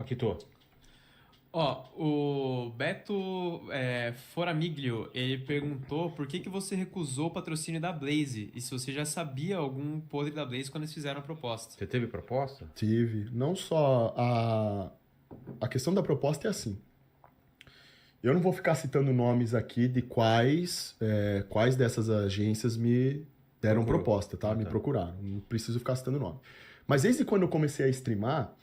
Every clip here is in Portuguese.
Aqui tô. Ó, o Beto Foramiglio, ele perguntou por que que você recusou o patrocínio da Blaze e se você já sabia algum podre da Blaze quando eles fizeram a proposta. Você teve proposta? Tive. Não só a questão da proposta é assim. Eu não vou ficar citando nomes aqui de quais dessas agências me deram Procurou. proposta, tá? Me Tá. procuraram. Não preciso ficar citando nome. Mas desde quando eu comecei a streamar,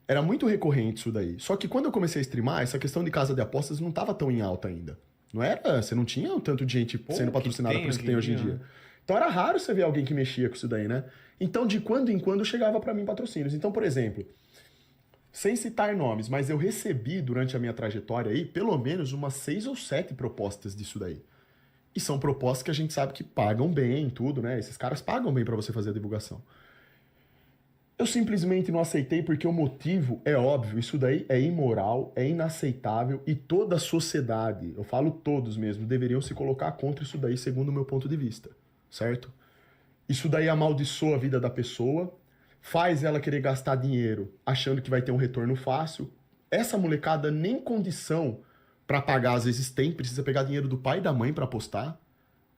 era muito recorrente isso daí. Só que quando eu comecei a streamar, essa questão de casa de apostas não estava tão em alta ainda. Não era, você não tinha um tanto de gente sendo patrocinada por isso que tem hoje em dia. né? Então era raro você ver alguém que mexia com isso daí, né? Então de quando em quando chegava para mim patrocínios. Então, por exemplo, sem citar nomes, mas eu recebi durante a minha trajetória aí pelo menos umas 6 ou 7 propostas disso daí. E são propostas que a gente sabe que pagam bem, tudo, né? Esses caras pagam bem para você fazer a divulgação. Eu simplesmente não aceitei porque o motivo é óbvio, isso daí é imoral, é inaceitável e toda a sociedade, eu falo todos mesmo, deveriam se colocar contra isso daí, segundo o meu ponto de vista, certo? Isso daí amaldiçoa a vida da pessoa, faz ela querer gastar dinheiro achando que vai ter um retorno fácil. Essa molecada nem condição para pagar às vezes tem, precisa pegar dinheiro do pai e da mãe para apostar.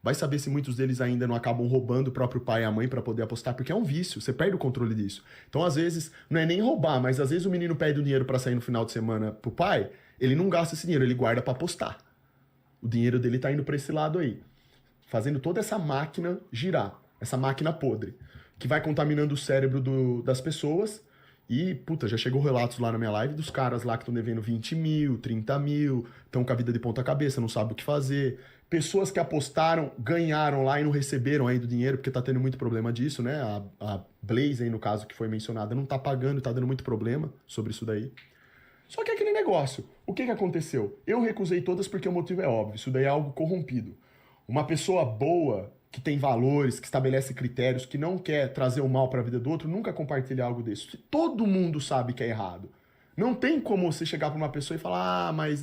Vai saber se muitos deles ainda não acabam roubando o próprio pai e a mãe para poder apostar, porque é um vício, você perde o controle disso. Então, às vezes, não é nem roubar, mas às vezes o menino pede o dinheiro para sair no final de semana pro pai, ele não gasta esse dinheiro, ele guarda para apostar. O dinheiro dele tá indo para esse lado aí, fazendo toda essa máquina girar, essa máquina podre, que vai contaminando o cérebro das pessoas. E, puta, já chegou relatos lá na minha live dos caras lá que estão devendo 20 mil, 30 mil, estão com a vida de ponta cabeça, não sabem o que fazer. Pessoas que apostaram, ganharam lá e não receberam ainda o dinheiro, porque tá tendo muito problema disso, né? A Blaze aí, no caso, que foi mencionada, não tá pagando, tá dando muito problema sobre isso daí. Só que é aquele negócio. O que aconteceu? Eu recusei todas porque o motivo é óbvio. Isso daí é algo corrompido. Uma pessoa boa, que tem valores, que estabelece critérios, que não quer trazer o mal para a vida do outro, nunca compartilha algo desse. Todo mundo sabe que é errado. Não tem como você chegar para uma pessoa e falar, mas...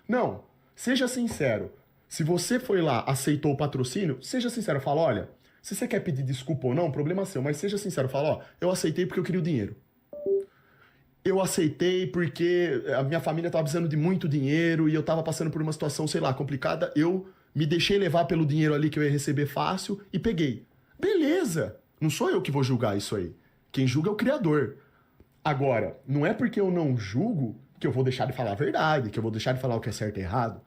Não. Seja sincero. Se você foi lá, aceitou o patrocínio, seja sincero. Fala, olha, se você quer pedir desculpa ou não, problema seu, mas seja sincero. Fala, ó, eu aceitei porque eu queria o dinheiro. Eu aceitei porque a minha família estava precisando de muito dinheiro e eu estava passando por uma situação, sei lá, complicada. Eu me deixei levar pelo dinheiro ali que eu ia receber fácil e peguei. Beleza! Não sou eu que vou julgar isso aí. Quem julga é o Criador. Agora, não é porque eu não julgo que eu vou deixar de falar a verdade, que eu vou deixar de falar o que é certo e errado.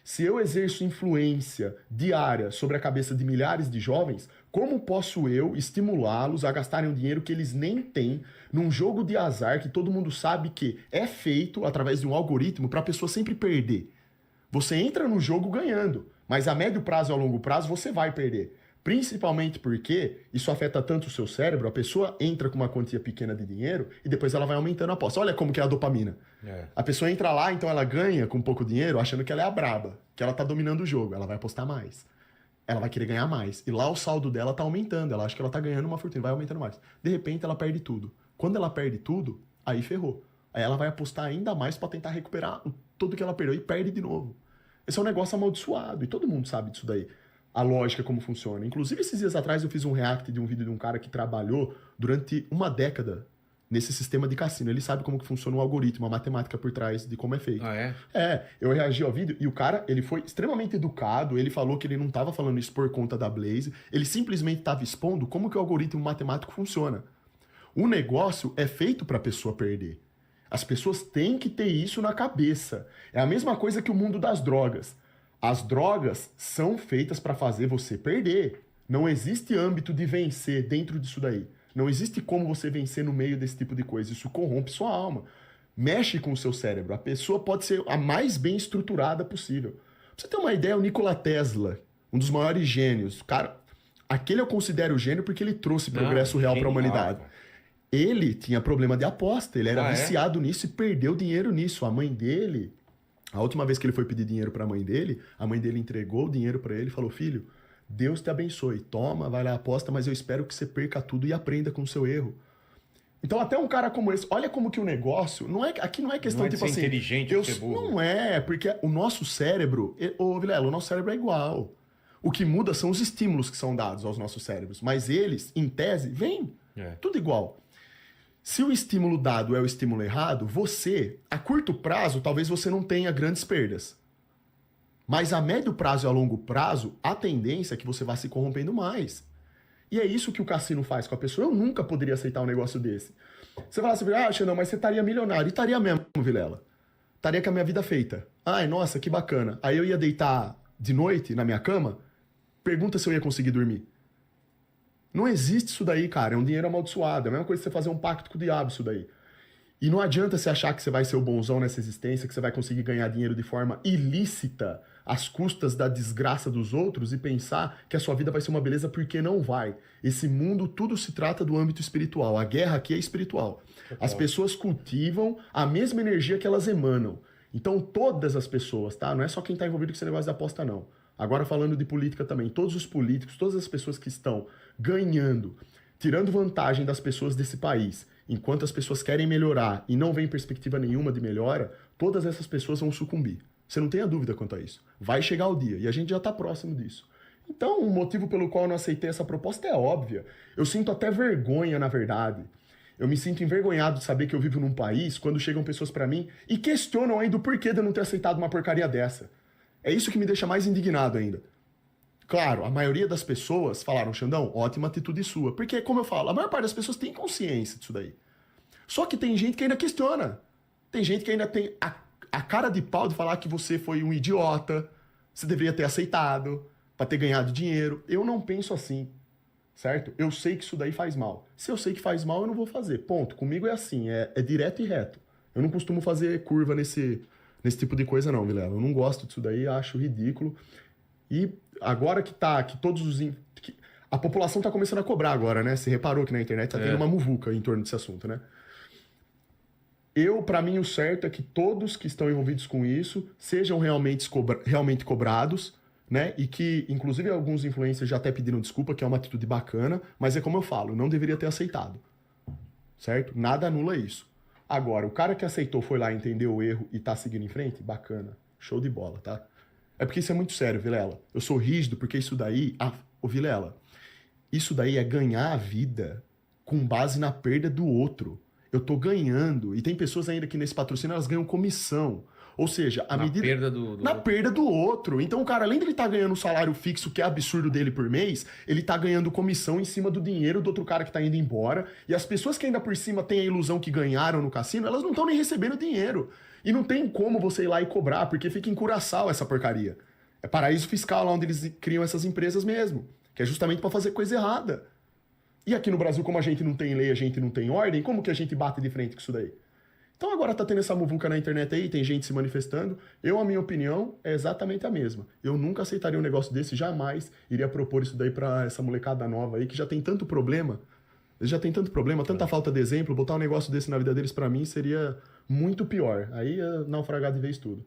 Se eu exerço influência diária sobre a cabeça de milhares de jovens, como posso eu estimulá-los a gastarem um dinheiro que eles nem têm num jogo de azar que todo mundo sabe que é feito através de um algoritmo para a pessoa sempre perder? Você entra no jogo ganhando, mas a médio prazo e a longo prazo você vai perder. Principalmente porque isso afeta tanto o seu cérebro, a pessoa entra com uma quantia pequena de dinheiro e depois ela vai aumentando a aposta. Olha como que é a dopamina. A pessoa entra lá, então ela ganha com pouco dinheiro, achando que ela é a braba, que ela tá dominando o jogo, ela vai apostar mais. Ela vai querer ganhar mais. E lá o saldo dela tá aumentando, ela acha que ela tá ganhando uma fortuna, vai aumentando mais. De repente ela perde tudo. Quando ela perde tudo, aí ferrou. Aí ela vai apostar ainda mais para tentar recuperar tudo que ela perdeu e perde de novo. Esse é um negócio amaldiçoado e todo mundo sabe disso daí. A lógica como funciona. Inclusive, esses dias atrás eu fiz um react de um vídeo de um cara que trabalhou durante uma década nesse sistema de cassino. Ele sabe como que funciona o algoritmo, a matemática por trás de como é feito. Ah, é? Eu reagi ao vídeo e o cara, ele foi extremamente educado, ele falou que ele não estava falando isso por conta da Blaze, ele simplesmente estava expondo como que o algoritmo matemático funciona. O negócio é feito para a pessoa perder. As pessoas têm que ter isso na cabeça. É a mesma coisa que o mundo das drogas. As drogas são feitas para fazer você perder. Não existe âmbito de vencer dentro disso daí. Não existe como você vencer no meio desse tipo de coisa. Isso corrompe sua alma. Mexe com o seu cérebro. A pessoa pode ser a mais bem estruturada possível. Pra você ter uma ideia, o Nikola Tesla, um dos maiores gênios. Cara, aquele eu considero gênio porque ele trouxe progresso real para a humanidade. Ele tinha problema de aposta. Ele era viciado nisso e perdeu dinheiro nisso. A mãe dele... A última vez que ele foi pedir dinheiro para a mãe dele entregou o dinheiro para ele e falou, filho, Deus te abençoe, toma, vai lá, aposta, mas eu espero que você perca tudo e aprenda com o seu erro. Então até um cara como esse, olha como que o negócio, aqui não é questão não é de tipo ser assim... inteligente ou ser burro. Não é, porque o nosso cérebro, ô Vilela, o nosso cérebro é igual. O que muda são os estímulos que são dados aos nossos cérebros, mas eles, em tese, vêm tudo igual. Se o estímulo dado é o estímulo errado, você, a curto prazo, talvez você não tenha grandes perdas. Mas a médio prazo e a longo prazo, a tendência é que você vá se corrompendo mais. E é isso que o cassino faz com a pessoa. Eu nunca poderia aceitar um negócio desse. Você fala assim, Xandão, mas você estaria milionário. E estaria mesmo, Vilela. Estaria com a minha vida feita. Ai, nossa, que bacana. Aí eu ia deitar de noite na minha cama, pergunta se eu ia conseguir dormir. Não existe isso daí, cara. É um dinheiro amaldiçoado. É a mesma coisa que você fazer um pacto com o diabo, isso daí. E não adianta você achar que você vai ser o bonzão nessa existência, que você vai conseguir ganhar dinheiro de forma ilícita, às custas da desgraça dos outros, e pensar que a sua vida vai ser uma beleza, porque não vai. Esse mundo, tudo se trata do âmbito espiritual. A guerra aqui é espiritual. As pessoas cultivam a mesma energia que elas emanam. Então todas as pessoas, tá? Não é só quem está envolvido com esse negócio de aposta, não. Agora falando de política também, todos os políticos, todas as pessoas que estão ganhando, tirando vantagem das pessoas desse país, enquanto as pessoas querem melhorar e não vem perspectiva nenhuma de melhora, todas essas pessoas vão sucumbir. Você não tenha dúvida quanto a isso. Vai chegar o dia, e a gente já está próximo disso. Então, o motivo pelo qual eu não aceitei essa proposta é óbvio. Eu sinto até vergonha, na verdade. Eu me sinto envergonhado de saber que eu vivo num país quando chegam pessoas para mim e questionam ainda o porquê de eu não ter aceitado uma porcaria dessa. É isso que me deixa mais indignado ainda. Claro, a maioria das pessoas falaram, Xandão, ótima atitude sua. Porque, como eu falo, a maior parte das pessoas tem consciência disso daí. Só que tem gente que ainda questiona. Tem gente que ainda tem a cara de pau de falar que você foi um idiota, você deveria ter aceitado, para ter ganhado dinheiro. Eu não penso assim, certo? Eu sei que isso daí faz mal. Se eu sei que faz mal, eu não vou fazer. Ponto. Comigo é assim, é direto e reto. Eu não costumo fazer curva nesse tipo de coisa não, Vilela. Eu não gosto disso daí, acho ridículo. E agora que todos os... a população tá começando a cobrar agora, né? Você reparou que na internet tá tendo uma muvuca em torno desse assunto, né? Pra mim, o certo é que todos que estão envolvidos com isso sejam realmente cobrados, né? E que, inclusive, alguns influencers já até pediram desculpa, que é uma atitude bacana, mas é como eu falo, não deveria ter aceitado, certo? Nada anula isso. Agora, o cara que aceitou foi lá, entendeu o erro e tá seguindo em frente, bacana, show de bola, tá? É porque isso é muito sério, Vilela. Eu sou rígido porque isso daí... Ô, Vilela, isso daí é ganhar a vida com base na perda do outro. Eu tô ganhando. E tem pessoas ainda que nesse patrocínio elas ganham comissão. Ou seja, na perda do outro. Então o cara, além de ele estar ganhando o salário fixo, que é absurdo dele por mês, ele tá ganhando comissão em cima do dinheiro do outro cara que tá indo embora. E as pessoas que ainda por cima têm a ilusão que ganharam no cassino, elas não estão nem recebendo dinheiro. E não tem como você ir lá e cobrar, porque fica em Curaçao essa porcaria. É paraíso fiscal lá onde eles criam essas empresas mesmo. Que é justamente para fazer coisa errada. E aqui no Brasil, como a gente não tem lei, a gente não tem ordem, como que a gente bate de frente com isso daí? Então agora tá tendo essa muvuca na internet aí, tem gente se manifestando. A minha opinião é exatamente a mesma. Eu nunca aceitaria um negócio desse, jamais iria propor isso daí pra essa molecada nova aí, que já tem tanto problema. Eles já tem tanto problema, tanta falta de exemplo. Botar um negócio desse na vida deles, pra mim, seria muito pior. Aí ia naufragar de vez tudo.